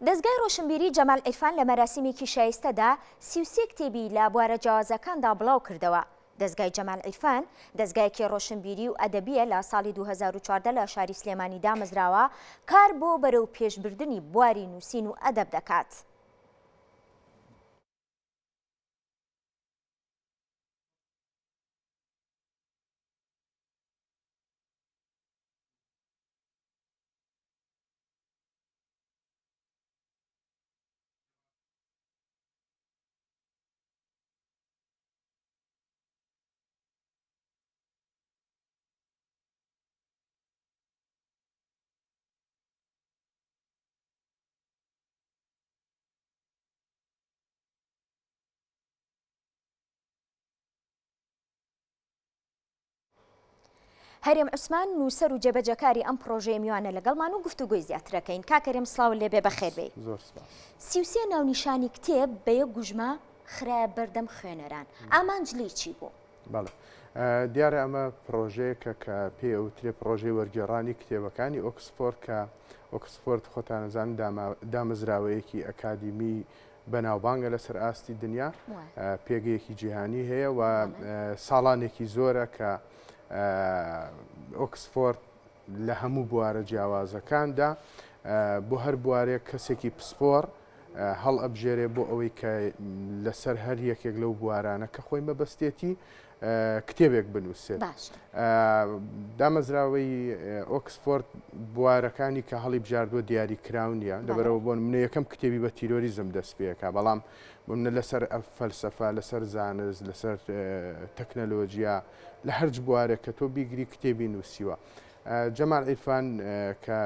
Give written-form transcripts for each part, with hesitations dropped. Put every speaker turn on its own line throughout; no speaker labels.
دەستگای ڕۆشنبیری جەمال عیرفان لە مەراسیمێکی شایستەدا 33 کتێبی لە بوارە جیاوازەکاندا بڵاو کردەوە. دەستگای جەمال عیرفان دەستگایەکی ڕۆشنبیری و ئەدەبیە لە ساڵی 2014 لە شاری سلێمانی دامەزراوە کار بۆ بەرەو پێشبردنی بواری نووسین و ئەدەب دەکات. هەرێم عوسمان نووسەر و جێبەجەکاری ئەم پرۆژەیە میوانە لەگەڵمان و گفتوگۆی زیاترەکەین. کاکەرێم سڵاو لێبێ بەخێر بێ.
زۆر سپاس.
33 ناونیشانی کتێب بە یەک گوژمە خراە بەردەم خوێنەران. ئامانج لێی چی بوو؟
بەڵێ دیارە ئەمە پرۆژەیەکە کە پێوترێ پرۆژەی وەرگێڕانی کتێبەکانی ئۆکسفۆرد کە ئۆکسفۆرد خۆتانەزان دامەزراوەیەکی ئەکادیمی بەناوبانگە لەسەر ئاستی دنیا، پێگەیەکی جیهانی هەیە و ساڵانێکی زۆرە کە ئۆکسفۆرد لە هەموو بوارە جیاوازەکاندا بۆ هەر بوارێک کەسێکی پسپۆر هەڵ ئەبژێرێ بۆ ئەوەی کە لەسەر هەر یەکێک لەو بوارانە کە خۆی مەبەستێتی کتێبێک بنووسێت. دامەزراوەی ئۆکسفۆرد بوارەکانی کە هەڵی بژاردووە دیاری کراونیە، لەبەرەوە بۆ منە یەکەم کتێبی بە تیرۆریزم دەست پێەکە، بەڵام منە لەسەر فەلسەفە، لەسەر زانست، لەسەر تەکنەلۆجیا، لە هەرج بوارێک کە تۆ بیگری کتێبی نووسیوە. جەمال عیرفان کە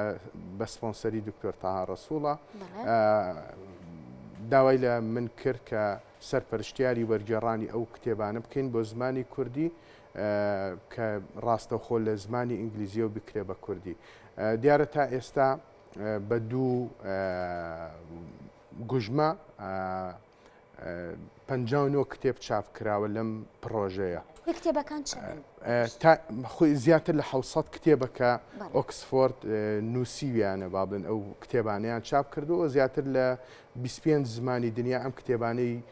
بە سپۆنسەری دکتۆر تاها ڕەسووڵە داوای لە من کرد کە سەرپەرشتیاری وەرگێڕانی ئەو کتێبانە بکەین بۆ زمانی کوردی کە ڕاستەوخۆ لە زمانی ئینگلیزیە و بکرێ بە کوردی. دیارە تا ئێستا بە دوو گوژمە 59 کتێب چاپ کراوە لەم پرۆژەیە.
کتێبەکان
خۆی زیاتر لە 700 کتێبەکە ئۆکسفۆرد نووسیویانە با بڵێن ئەو کتێبانەیان چاپ کردووە، زیاتر لە 25 زمانی دنیا ئەم کتێبانەی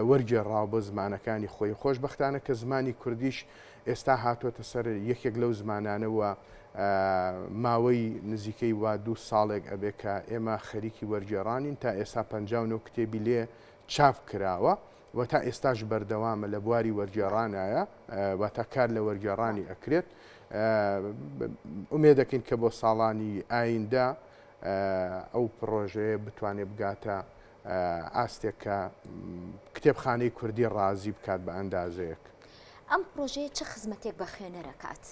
وەرگێڕاوە بۆ زمانەکانی خۆی. خۆشبەختانە کە زمانی کوردیش ئێستا هاتوۆتە سەر یەکێک لەو زمانانەوە ماوەی نزیکەی وا 2 ساڵێک ئەبێ کە ئێمە خەریکی وەرگێڕانین. تا ئێستا 59 کتێبی لێ چاپ کراوە و تا ئێستاش بەردەوامە لە بواری وەرگێڕانایە و تا کار لە وەرگێڕانی ئەکرێت. ئومێ دەکەین کە بۆ ساڵانی ئایندا ئەو پرۆژەیە بتوانێت بگاتە ئاستێک کە کتێبخانەی کوردی ڕازی بکات بە ئەندازەیەک.
ئەم پرۆژەیە چه خزمەتێک بە خوێنەرەکات؟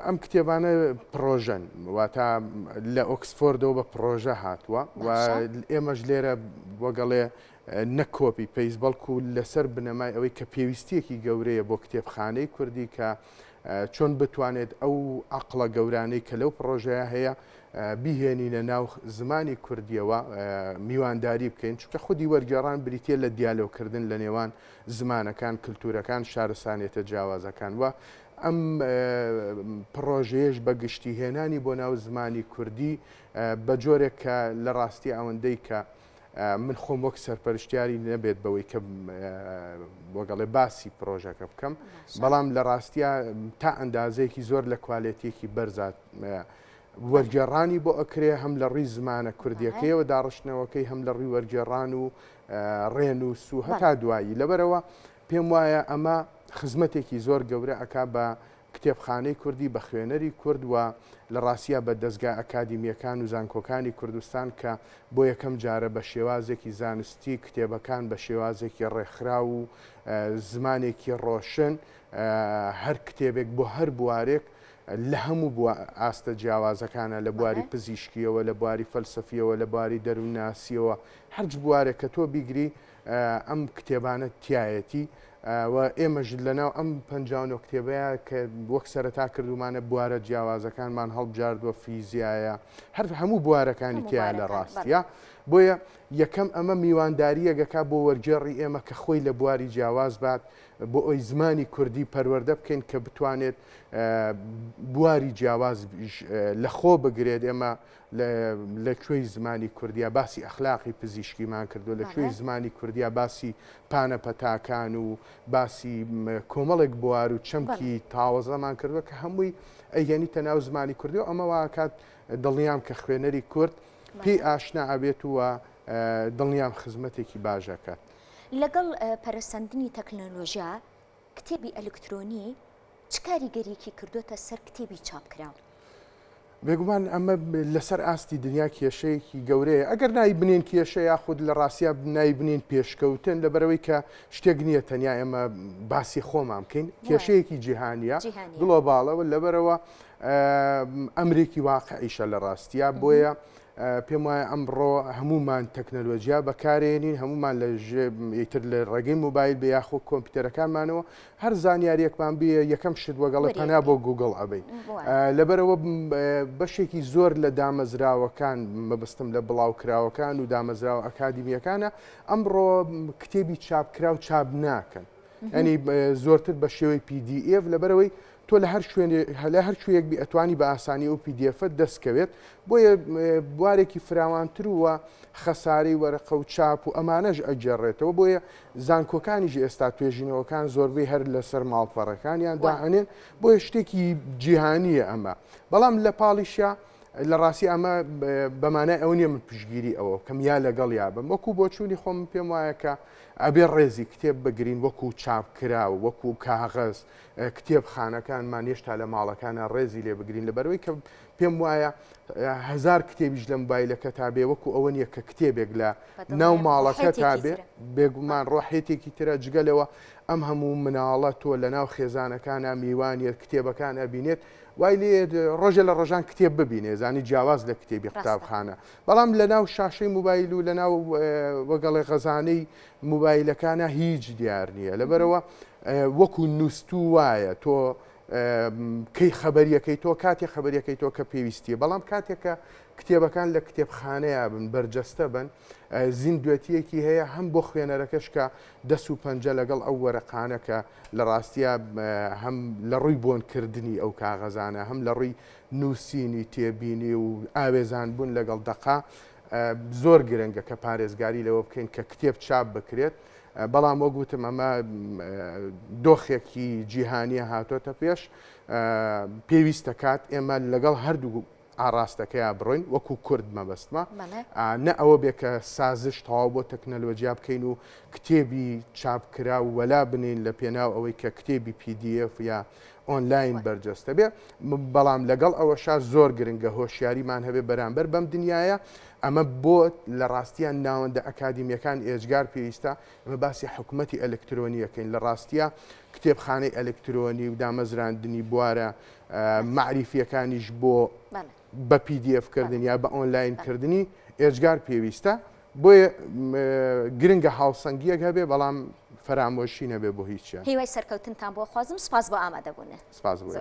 ئەم کتێبانە پرۆژەن واتە لە ئۆکسفۆردەوە بە پرۆژە هاتووە و ئێمەش لێرە وەگەڵێ نەکۆپی پێیز بەڵکو لەسەر بنەمای ئەوەی کە پێویستیەکی گەورەیە بۆ کتێبخانەی کوردی کە چۆن بتوانێت ئەو عەقڵە گەورانەی کە لەو پرۆژەیە هەیە بیهێنینە ناو زمانی کوردیەوە میوانداری بکەین، چونکە خودی وەرگێڕان بریتە لە دیالۆگکردن لە نێوان زمانەکان، کللتورەکان، شارستانیەتە جیاوازەکان وە ئەم پرۆژەیەش بە گشتی هێنانی بۆ ناو زمانی کوردی بە جۆرێک کە لە ڕاستی ئەوەندەی کە من خۆم وەک سەرپەرشتیاری نەبێت بەوەی کە وەگەڵێ باسی پرۆژەکە بکەم، بەڵام لە ڕاستیە تا ئەندازەیەکی زۆر لە کوالێتیەکی بەرزات وەرگێڕانی بۆ ئەکرێ هەم لە ڕووی زمانە کوردیەکەیەوە داڕشتنەوەکەی هەم لە ڕووی وەرگێڕان و ڕێنووس و هەتا دوایی. لەبەرەوە پێم وایە ئەمە خزمەتێکی زۆر گەورە ئەکا بە کتێبخانەی کوردی، بە خوێنەری کورد و لە ڕاستیە بە دەستگا ئەکادیمیەکان و زانکۆکانی کوردستان کە بۆ یەکەم جارە بە شێوازێکی زانستی کتێبەکان بە شێوازێکی ڕێکخرا و زمانێکی ڕۆشن هەر کتێبێک بۆ هەر بوارێک لە هەموو ئاستە جیاوازەکانە، لە بواری پزیشکیەوە، لە بواری فەلسەفیەوە، لە بواری دەروونناسیەوە، هەرج بوارێک کە تۆ بیگری ئەم کتێبانە تایەتی و ئێمەژ لەناو ئەم 59 کتێبەیە کە وەک سەرەتا کردومانە بوارە جیاوازەکانمان هەڵبژاردووە، فیزیایە، هەموو بوارەکانی تیا لە ڕاستیە. بۆیە یەکەم ئەمە میوانداریەکەکە بۆ وەرگێڕی ئێمە کە خۆی لە بواری جیاواز بات بۆ ئەوی زمانی کوردی پەروەردە بکەین کە بتوانێت بواری جیاواز لەخۆ بگرێت. ئێمە لەکوێی زمانی کوردیا باسی ئەخلاقی پزیشکیمان کردو، لەکوێی زمانی کوردیا باسی پانە پەتاکان و باسی کۆمەڵێک بوار و چەمکی تاوەزەمان کردووە کە هەمووی ئەیگەنیتە ناو زمانی کوردی و ئەمە واکات دڵنیام کە خوێنەری کورد پێی ئاشنا ئەبێت وە دڵنیام خزمەتێکی باشەکات.
لەگەڵ پەرسەندنی تەکنۆلۆژیا کتێبی ئەلکترۆنی چ کاریگەریەکی کردوتە سەر کتێبی چاپکراو؟
بێگومان ئەمە لەسەر ئاستی دنیا کێشەیەکی گەورەیە. ئەگەر نای بنێن کێشە یاخود لە ڕاستیا نای بنێن پێشکەوتن لەبەرەوەی کە شتێک نییە تەنیا ئێمە باسی خۆمان بکەین، کێشەیەکی جیهانیە گڵۆباڵەوە لەبەرەوە ئەمریکی واقعیشە لە ڕاستیا. بۆیە پێم وایە ئەمڕۆ هەمومان تەکنەلۆژیا بەکارێنین، هەمومان لەتر لە ڕێگەی موبایل بە یاخۆ کۆمپیوتەرەکانمانەوە هەر زانیاریەکمان بێ یەکەم شت وەگەڵی پەنا بۆ گوگڵ ئەبین. لەبەرەوە بەشێکی زۆر لە دامەزراوەکان مەبەستم لە بڵاوکراوەکان و دامەزراوە ئەکادیمیەکانە ئەمڕۆ کتێبی چاپکرا و چاپ ناکەن، ئەنی زۆرتر بە شێوەی PDF لەبەرەوەی تۆ لە هەر شوێک بی ئەتوانی بە ئاسانی و PDF دەستکەوێت. بۆیە بوارێکی فراوانتر وە خەساری وەرەقە و چاپ و ئەمانەش ئەجێڕێتەوە. بۆیە زانکۆکانیش ئێستا توێژینەوەکان زۆربەی هەر لەسەر ماڵپەڕەکانیان داهێنێن، بۆیە شتێکی جیهانیە ئەمە. بەڵام لە پاڵیشە لە ڕاستی ئەمە بەمانای ئەو نیە من پشگیری ئەوە کەم یا لەگەڵ یابم. وەکو بۆچوونی خۆم پێم وایە کە ئەبێ ڕێزی کتێب بگرین وەکو چاپکرا و وەکو کاغەز کتێبخانەکانمان هێشتا لە ماڵەکانە ڕێزی لێ بگرین لەبەرەوەی کە پێم وایە هزار کتێبیش لە مۆبایلەکە تا بێ وەکو ئەوە نیە کە کتێبێک لە ناو ماڵەکە تا بێ بێگومان ڕۆحێتێکی ترە جگەلەوە ئەم هەموو مناڵە تۆ لە ناو خێزانەکانە میوانیت کتێبەکان ئەبینێت وای لێ ڕۆژە لە ڕۆژان کتێب ببینێ زانی جیاواز لە کتێبی قوتابخانە. بەڵام لە ناو شاشەی موبایل و لە ناو وەگەڵی غەزانەی موبایلەکانە هیچ دیار نییە. لەبەرەوە وەکو نووسوو وایە تۆ کەی خەبەریەکەی تۆ کاتێک خەبەریەکەی تۆ کە پێویستیە، بەڵام کاتێکە کتێبەکان لە کتێبخانەیە بن بەرجەستە بن زیندوێتیەکی هەیە هەم بۆ خوێنەرەکەش کە دەست و پەنجە لەگەڵ ئەو وەرەقانەکە لە ڕاستیە هەم لە ڕووی بۆنکردنی ئەو کاغەزانە هەم لە ڕووی نووسینی تێبینی و ئاوێزان بوون لەگەڵ دەقا زۆر گرنگە کە پارێزگاری لەوە بکەین کە کتێب چاپ بکرێت. بەڵام وەگوتم ئەمە دۆخێکی جیهانیە هاتۆتە پێش پێویستە کات ئێمە لەگەڵ هەردوو ئاراستەکەیان بڕۆین وەکو کورد مەبەستمە نە ئەوە بێ کە سازش تەواو بۆ تەکنەلۆژیا بکەین و کتێبی چاپکرا و وەلا بنین لە پێناو ئەوەی کە کتێبی PDF یا ئۆنلاین بەرجەستە بێ. بەڵام لەگەڵ ئەوەشا زۆر گرنگە هۆشیاریمان هەبێ بەرامبەر بەم دنیاە. ئەمە بۆ لە ڕاستیان ناوەندە ئەکادیمیەکان ئێجگار پێویستە ئەمە باسی حکوومەتی ئەلکترۆنیەکەین لە ڕاستیە کتێبخانەی ئەلکترۆنی و دامەزراندنی بوارە معریفیەکانیش بۆ بە PDF کردن یا بە ئۆنلاین کردنی ئێجگار پێویستە. بۆیە گرنگە هاوسەنگیەک هەبێ بەڵام فەرامۆشی نەبێ بۆ هیچیان.
هیوای سەرکەوتنتان بۆ خوازم، سپاس بۆ ئامادەبوونە.
سپاس بۆ.